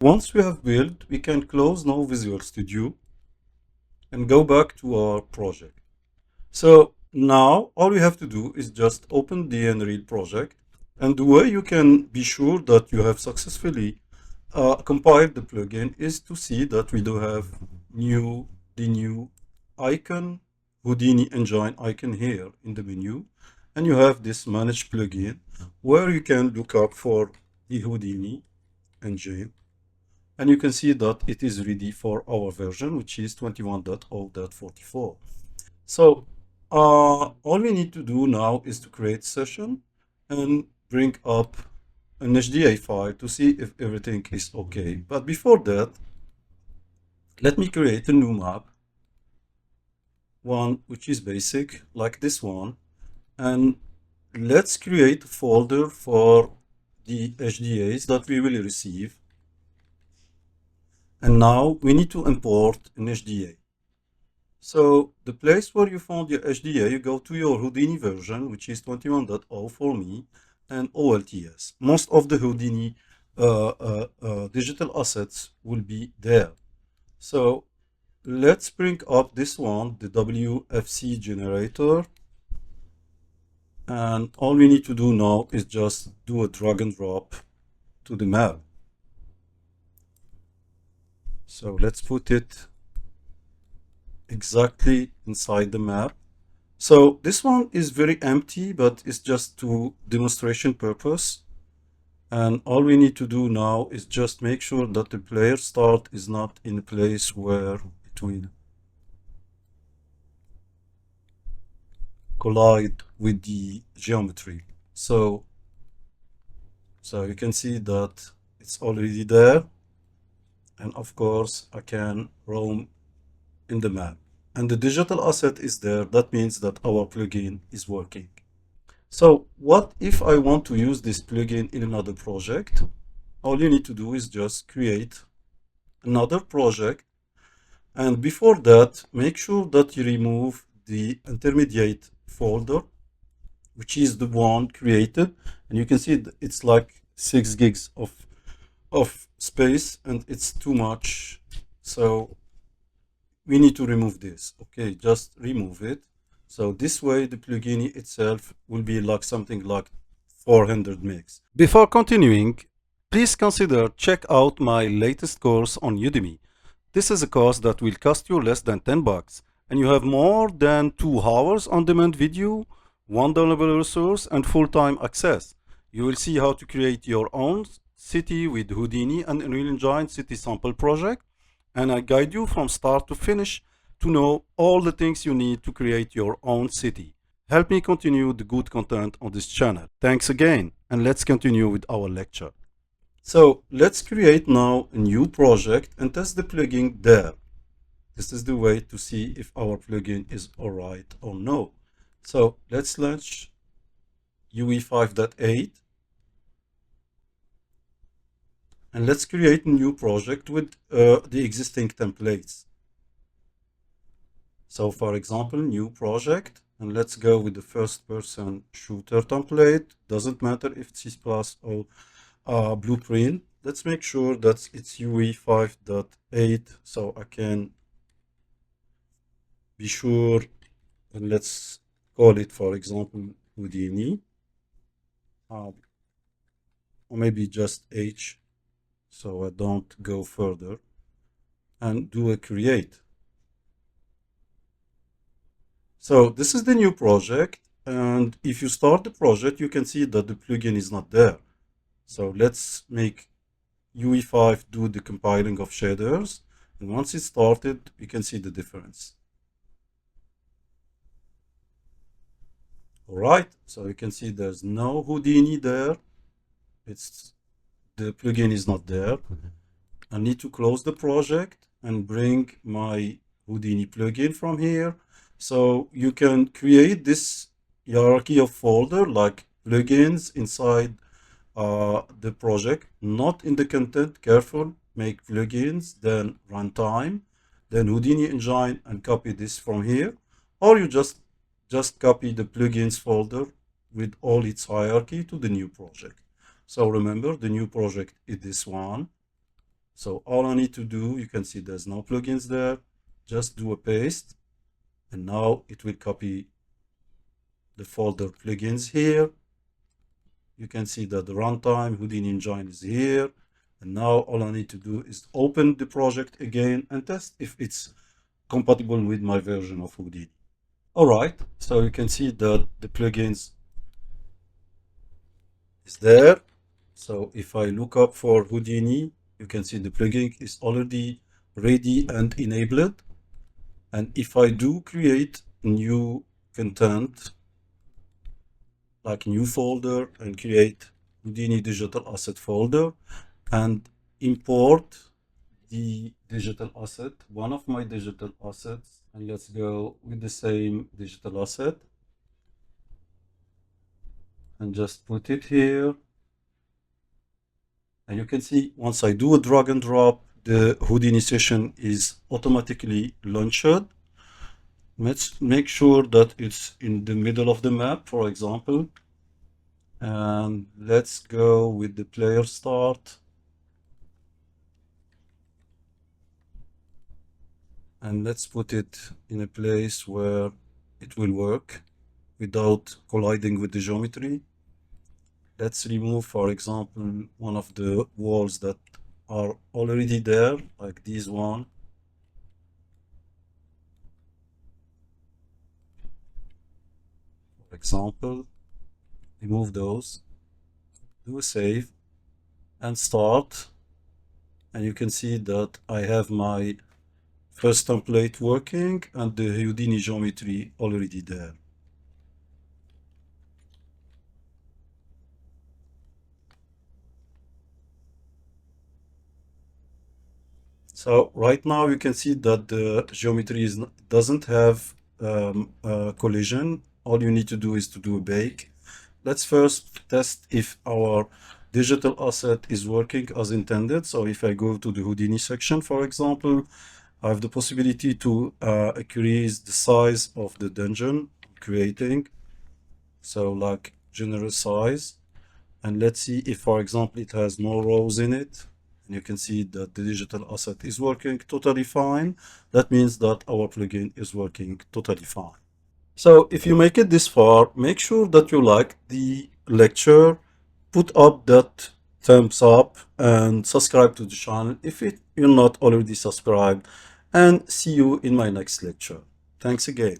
Once we have built, we can close now Visual Studio and go back to our project. So now all we have to do is just open the Unreal project, and the way you can be sure that you have successfully compiled the plugin is to see that we do have the new icon, Houdini Engine icon here in the menu, and you have this manage plugin where you can look up for the Houdini Engine, and you can see that it is ready for our version, which is 21.0.44. So all we need to do now is to create session and bring up an HDA file to see if everything is okay. But before that, let me create a new map, one which is basic, like this one, and let's create a folder for the HDAs that we will receive. And now we need to import an HDA. So the place where you found your HDA, you go to your Houdini version, which is 21.0 for me, and OLTS. Most of the Houdini digital assets will be there. So let's bring up this one, the WFC generator. And all we need to do now is just do a drag and drop to the map. So let's put it exactly inside the map. So this one is very empty, but it's just to demonstration purpose. And all we need to do now is just make sure that the player start is not in a place where it will collide with the geometry. So you can see that it's already there. And of course, I can roam in the map. And the digital asset is there. That means that our plugin is working. So what if I want to use this plugin in another project? All you need to do is just create another project. And before that, make sure that you remove the intermediate folder, which is the one created. And you can see it's like 6 gigs of space, and it's too much. So we need to remove this. Okay, just remove it. So this way the plugin itself will be like something like 400 megs. Before continuing, please consider check out my latest course on Udemy. This is a course that will cost you less than $10, and you have more than 2 hours on-demand video, one downloadable resource, and full-time access. You will see how to create your own city with Houdini and Unreal Engine City Sample project, and I guide you from start to finish to know all the things you need to create your own city. Help me continue the good content on this channel. Thanks again, and let's continue with our lecture. So let's create now a new project and test the plugin there. This is the way to see if our plugin is alright or no. So let's launch UE 5.8 and let's create a new project with the existing templates. So for example, new project, and let's go with the first person shooter template. Doesn't matter if it's C++ or Blueprint. Let's make sure that it's UE 5.8 so I can be sure, and let's call it, for example, Houdini, or maybe just H, so I don't go further, and do a create. So this is the new project, and if you start the project, you can see that the plugin is not there. So let's make UE5 do the compiling of shaders, and once it's started, you can see the difference. All right, so you can see there's no Houdini there. The plugin is not there. I need to close the project and bring my Houdini plugin from here. So you can create this hierarchy of folder like plugins inside the project, not in the content. Careful, make plugins, then runtime, then Houdini Engine, and copy this from here, or you just copy the plugins folder with all its hierarchy to the new project. So remember, the new project is this one. So all I need to do, you can see there's no plugins there, just do a paste, and now it will copy the folder plugins here. You can see that the runtime Houdini Engine is here. And now all I need to do is open the project again and test if it's compatible with my version of Houdini. All right, so you can see that the plugins is there. So if I look up for Houdini, you can see the plugin is already ready and enabled. And if I do create new content, like new folder, and create Houdini Digital Asset folder and import the digital asset, one of my digital assets, and let's go with the same digital asset and just put it here. And you can see once I do a drag and drop, the Houdini session is automatically launched. Let's make sure that it's in the middle of the map, for example. And let's go with the player start. And let's put it in a place where it will work without colliding with the geometry. Let's remove, for example, one of the walls that are already there, like this one. For example, remove those, do a save, and start. And you can see that I have my first template working and the Houdini geometry already there. So right now you can see that the geometry doesn't have a collision. All you need to do is to do a bake. Let's first test if our digital asset is working as intended. So if I go to the Houdini section, for example, I have the possibility to increase the size of the dungeon I'm creating. So like general size. And let's see if, for example, it has no rows in it. And you can see that the digital asset is working totally fine. That means that our plugin is working totally fine. So if you make it this far, make sure that you like the lecture, put up that thumbs up and subscribe to the channel if you're not already subscribed, and see you in my next lecture. Thanks again.